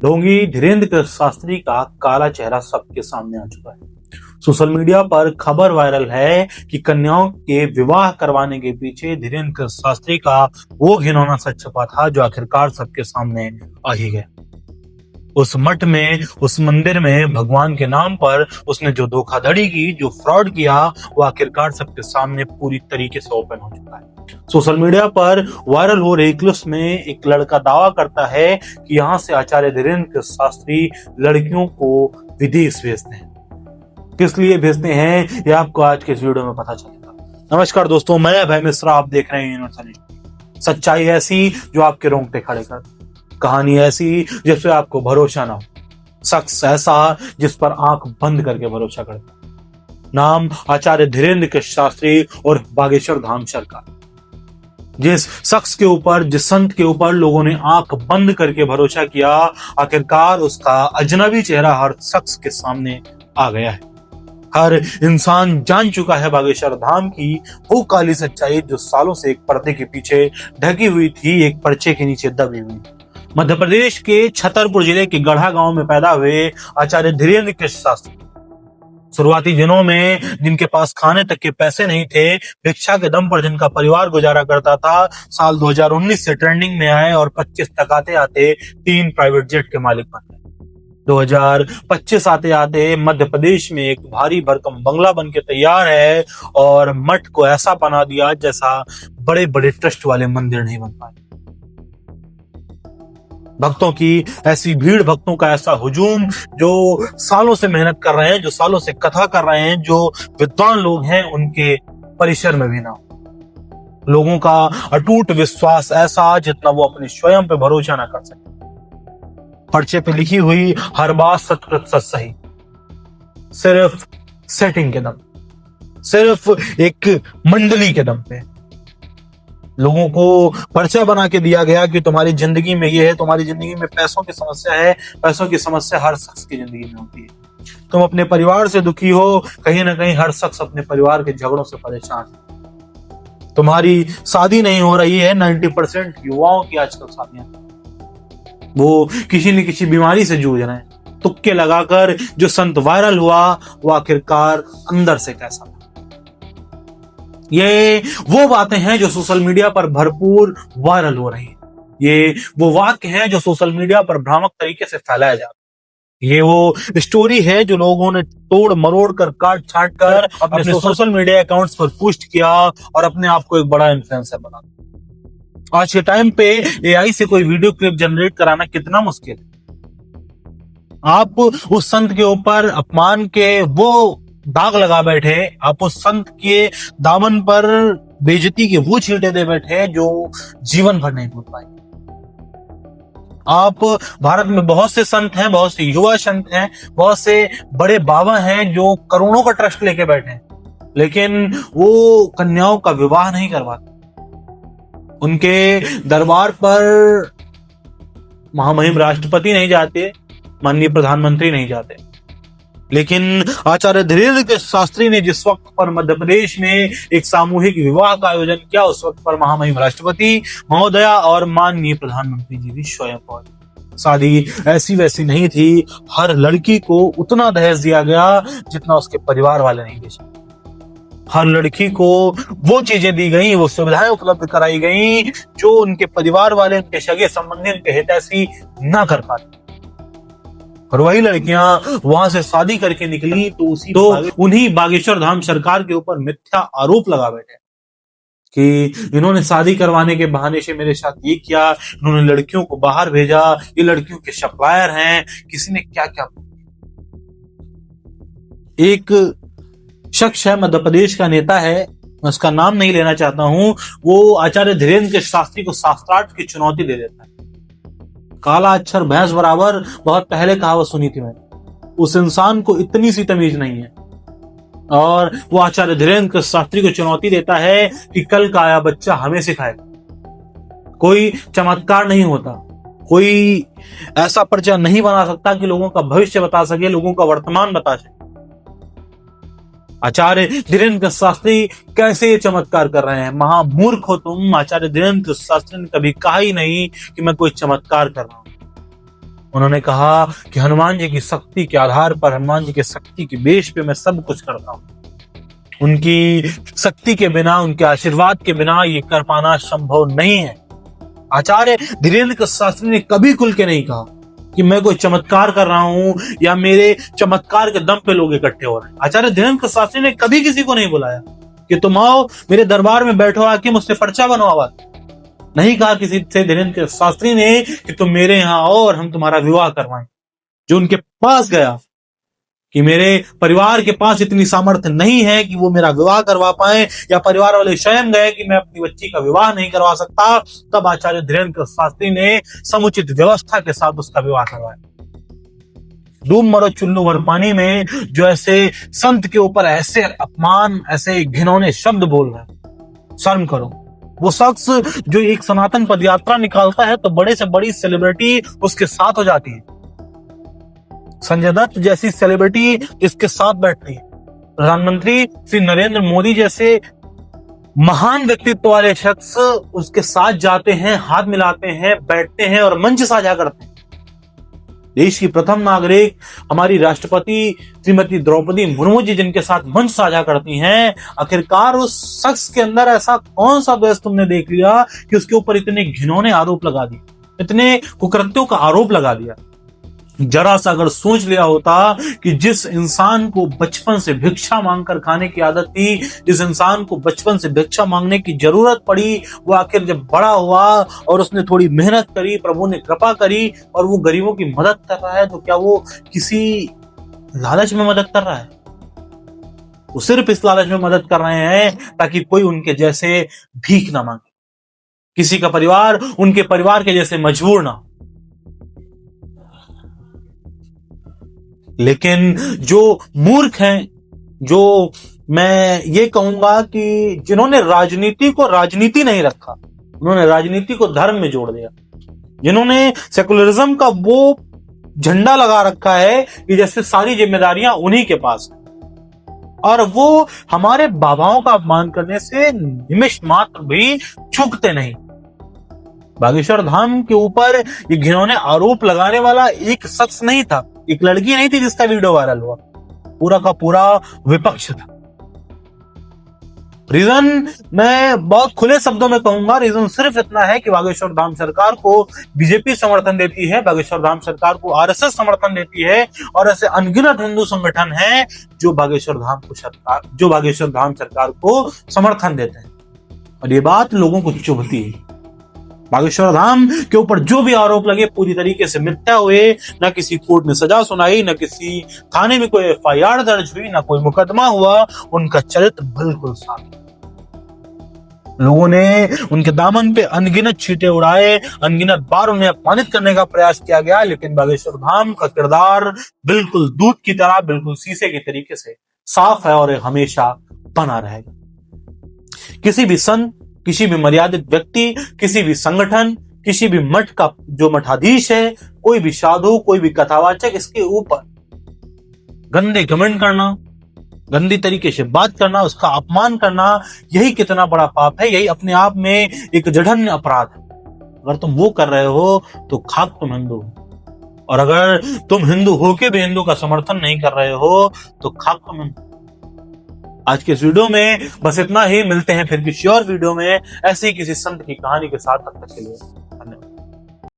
ढोंगी धीरेन्द्र शास्त्री का काला चेहरा सबके सामने आ चुका है। सोशल मीडिया पर खबर वायरल है कि कन्याओं के विवाह करवाने के पीछे धीरेन्द्र शास्त्री का वो घिनौना सच छुपा था जो आखिरकार सबके सामने आ ही गया। उस मठ में, उस मंदिर में भगवान के नाम पर उसने जो धोखाधड़ी की, जो फ्रॉड किया, वो आखिरकार सबके सामने पूरी तरीके से ओपन हो चुका है। सोशल मीडिया पर वायरल हो रही क्लिप्स में एक लड़का दावा करता है कि यहाँ से आचार्य धीरेन्द्र शास्त्री लड़कियों को विदेश भेजते हैं। किस लिए भेजते हैं ये आपको आज के इस वीडियो में पता चलेगा। नमस्कार दोस्तों, मैं अभय मिश्रा, आप देख रहे हैं यूनिवर्सल। सच्चाई ऐसी जो आपके रोंगटे खड़े कर, कहानी ऐसी जिस पे आपको भरोसा ना हो, शख्स ऐसा जिस पर आंख बंद करके भरोसा करता। नाम आचार्य धीरेन्द्र शास्त्री और बागेश्वर धाम सरकार। जिस शख्स के ऊपर, जिस संत के ऊपर लोगों ने आंख बंद करके भरोसा किया, आखिरकार उसका अजनबी चेहरा हर शख्स के सामने आ गया है। हर इंसान जान चुका है बागेश्वर धाम की वो काली सच्चाई जो सालों से एक पर्दे के पीछे ढकी हुई थी, एक पर्चे के नीचे दबी हुई। मध्य प्रदेश के छतरपुर जिले के गढ़ा गांव में पैदा हुए आचार्य धीरेन्द्र शास्त्री शुरुआती दिनों में जिनके पास खाने तक के पैसे नहीं थे, भिक्षा के दम पर जिनका परिवार गुजारा करता था, साल 2019 से ट्रेंडिंग में आए और 25 तक आते आते 3 प्राइवेट जेट के मालिक बन गए। 2025 आते आते मध्य प्रदेश में एक भारी भरकम बंगला बन के तैयार है और मठ को ऐसा बना दिया जैसा बड़े बड़े ट्रस्ट वाले मंदिर नहीं बन पाए। भक्तों की ऐसी भीड़, भक्तों का ऐसा हुजूम जो सालों से मेहनत कर रहे हैं, जो सालों से कथा कर रहे हैं, जो विद्वान लोग हैं, उनके परिसर में भी ना हो। लोगों का अटूट विश्वास ऐसा जितना वो अपने स्वयं पे भरोसा ना कर सके। पर्चे पे लिखी हुई हर बात 100% सही, सिर्फ सेटिंग के दम, सिर्फ एक मंडली के दम पे लोगों को पर्चा बना के दिया गया कि तुम्हारी जिंदगी में ये है, तुम्हारी जिंदगी में पैसों की समस्या है। पैसों की समस्या हर शख्स की जिंदगी में होती है। तुम अपने परिवार से दुखी हो, कहीं ना कहीं हर शख्स अपने परिवार के झगड़ों से परेशान है। तुम्हारी शादी नहीं हो रही है, 90% युवाओं की आजकल शादियां, वो किसी न किसी बीमारी से जूझ रहे हैं। तुक्के लगाकर जो संत वायरल हुआ वो आखिरकार अंदर से कैसा था। ये वो बातें हैं जो सोशल मीडिया पर भरपूर वायरल हो रही है। ये वो वाक्य हैं जो सोशल मीडिया पर भ्रामक तरीके से फैलाया जाता है। ये वो स्टोरी है जो लोगों ने तोड़ मरोड़ कर, काट छाट कर अपने सोशल मीडिया अकाउंट्स पर पोस्ट किया और अपने आप को एक बड़ा इन्फ्लुएंसर बना। आज के टाइम पे एआई से कोई वीडियो क्लिप जनरेट कराना कितना मुश्किल है। आप उस संत के ऊपर अपमान के वो दाग लगा बैठे, आप उस संत के दामन पर बेइज्जती के वो छींटे दे बैठे जो जीवन भर नहीं भूल पाए। आप भारत में बहुत से संत हैं, बहुत से युवा संत हैं, बहुत से बड़े बाबा हैं जो करोड़ों का ट्रस्ट लेके बैठे हैं, लेकिन वो कन्याओं का विवाह नहीं करवाते। उनके दरबार पर महामहिम राष्ट्रपति नहीं जाते, माननीय प्रधानमंत्री नहीं जाते। लेकिन आचार्य धीरेन्द्र शास्त्री ने जिस वक्त पर मध्य प्रदेश में एक सामूहिक विवाह का आयोजन किया, उस वक्त पर महामहिम राष्ट्रपति महोदया और माननीय प्रधानमंत्री जी भी स्वयं पहुंचे। शादी ऐसी वैसी नहीं थी। हर लड़की को उतना दहेज दिया गया जितना उसके परिवार वाले नहीं दे सकते। हर लड़की को वो चीजें दी गई, वो सुविधाएं उपलब्ध कराई गई जो उनके परिवार वाले, उनके सगे संबंधी, उनके हितैषी ना कर पाते। और वही लड़कियां वहां से शादी करके निकली तो उन्हीं बागेश्वर धाम सरकार के ऊपर मिथ्या आरोप लगा बैठे कि इन्होंने शादी करवाने के बहाने से मेरे साथ ये किया, इन्होंने लड़कियों को बाहर भेजा, ये लड़कियों के सप्लायर हैं, किसी ने क्या क्या। एक शख्स है, मध्य प्रदेश का नेता है, मैं उसका नाम नहीं लेना चाहता हूं, वो आचार्य धीरेन्द्र शास्त्री को शास्त्रार्थ की चुनौती दे देता है। काला अक्षर भैंस बराबर, बहुत पहले कहावत सुनी थी मैंने। उस इंसान को इतनी सी तमीज नहीं है और वो आचार्य धीरेन्द्र शास्त्री को चुनौती देता है कि कल का आया बच्चा हमें सिखाएगा। कोई चमत्कार नहीं होता, कोई ऐसा पर्चा नहीं बना सकता कि लोगों का भविष्य बता सके, लोगों का वर्तमान बता सके। आचार्य धीरेन्द्र शास्त्री कैसे ये चमत्कार कर रहे हैं? महामूर्ख हो तुम। आचार्य धीरेन्द्र शास्त्री ने कभी कहा ही नहीं कि मैं कोई चमत्कार कर रहा हूं। उन्होंने कहा कि हनुमान जी की शक्ति के आधार पर, हनुमान जी की शक्ति के बेस पे मैं सब कुछ करता हूं। उनकी शक्ति के बिना, उनके आशीर्वाद के बिना ये कर पाना संभव नहीं है। आचार्य धीरेन्द्र शास्त्री ने कभी खुल के नहीं कहा कि मैं कोई चमत्कार कर रहा हूं या मेरे चमत्कार के दम पे लोग इकट्ठे हो रहे हैं। आचार्य धीरेन्द्र शास्त्री ने कभी किसी को नहीं बुलाया कि तुम आओ मेरे दरबार में बैठो, आके मुझसे पर्चा बनवाओ। नहीं कहा किसी से धीरेन्द्र शास्त्री ने कि तुम मेरे यहां आओ और हम तुम्हारा विवाह करवाएं। जो उनके पास गया कि मेरे परिवार के पास इतनी सामर्थ्य नहीं है कि वो मेरा विवाह करवा पाए, या परिवार वाले स्वयं गए कि मैं अपनी बच्ची का विवाह नहीं करवा सकता, तब आचार्य धीरेन्द्र शास्त्री ने समुचित व्यवस्था के साथ उसका विवाह करवाया। डूब मरो चुल्लू भर पानी में जो ऐसे संत के ऊपर ऐसे अपमान, ऐसे घिनौने शब्द बोल रहे हैं, शर्म करो। वो शख्स जो एक सनातन पदयात्रा निकालता है तो बड़े से बड़ी सेलिब्रिटी उसके साथ हो जाती है। संजय दत्त जैसी सेलिब्रिटी इसके साथ बैठती है। प्रधानमंत्री श्री नरेंद्र मोदी जैसे महान व्यक्तित्व वाले शख्स उसके साथ जाते हैं, हाथ मिलाते हैं, बैठते हैं और मंच साझा करते हैं। देश की प्रथम नागरिक हमारी राष्ट्रपति श्रीमती द्रौपदी मुर्मू जी जिनके साथ मंच साझा करती हैं, आखिरकार उस शख्स के अंदर ऐसा कौन सा दोष तुमने देख लिया कि उसके ऊपर इतने घिनौने आरोप लगा दिए, इतने कुकृत्यों का आरोप लगा दिया। जरा सा अगर सोच लिया होता कि जिस इंसान को बचपन से भिक्षा मांगकर खाने की आदत थी, जिस इंसान को बचपन से भिक्षा मांगने की जरूरत पड़ी, वो आखिर जब बड़ा हुआ और उसने थोड़ी मेहनत करी, प्रभु ने कृपा करी और वो गरीबों की मदद कर रहा है, तो क्या वो किसी लालच में मदद कर रहा है? वो सिर्फ इस लालच में मदद कर रहे हैं ताकि कोई उनके जैसे भीख ना मांगे, किसी का परिवार उनके परिवार के जैसे मजबूर ना हो। लेकिन जो मूर्ख हैं, जो मैं ये कहूंगा कि जिन्होंने राजनीति को राजनीति नहीं रखा, उन्होंने राजनीति को धर्म में जोड़ दिया, जिन्होंने सेकुलरिज्म का वो झंडा लगा रखा है कि जैसे सारी जिम्मेदारियां उन्हीं के पास है, और वो हमारे बाबाओं का अपमान करने से निमिष मात्र भी चूकते नहीं। बागेश्वर धाम के ऊपर ये घिनौने आरोप लगाने वाला एक शख्स नहीं था, एक लड़की नहीं थी जिसका वीडियो वायरल हुआ, पूरा का पूरा विपक्ष था। रीजन मैं बहुत खुले शब्दों में कहूंगा, रीजन सिर्फ इतना है कि बागेश्वर धाम सरकार को बीजेपी समर्थन देती है, बागेश्वर धाम सरकार को आरएसएस समर्थन देती है, और ऐसे अनगिनत हिंदू संगठन हैं जो बागेश्वर धाम सरकार को समर्थन देते हैं, और ये बात लोगों को चुभती है। बागेश्वर धाम के ऊपर जो भी आरोप लगे पूरी तरीके से मिथ्या हुए, न किसी कोर्ट ने सजा सुनाई, न किसी थाने में कोई एफआईआर दर्ज हुई, न कोई मुकदमा हुआ, उनका चरित्र बिल्कुल साफ। लोगों ने उनके दामन पे अनगिनत छींटे उड़ाए, अनगिनत बार उन्हें अपमानित करने का प्रयास किया गया, लेकिन बागेश्वर धाम का किरदार बिल्कुल दूध की तरह, बिल्कुल शीशे के तरीके से साफ है और हमेशा बना रहेगा। किसी भी संत, किसी भी मर्यादित व्यक्ति, किसी भी संगठन, किसी भी मठ का जो मठाधीश है, कोई भी साधु, कोई भी कथावाचक, इसके ऊपर गंदे घमंड करना, गंदी तरीके से बात करना, उसका अपमान करना, यही कितना बड़ा पाप है, यही अपने आप में एक जघन्य अपराध है। अगर तुम वो कर रहे हो तो खाक तुम हिंदू हो, और अगर तुम हिंदू होके भी हिंदू का समर्थन नहीं कर रहे हो तो खाक तुम हिंदू। आज के इस वीडियो में बस इतना ही, मिलते हैं फिर किसी और वीडियो में ऐसे ही किसी संत की कहानी के साथ। तब तक के लिए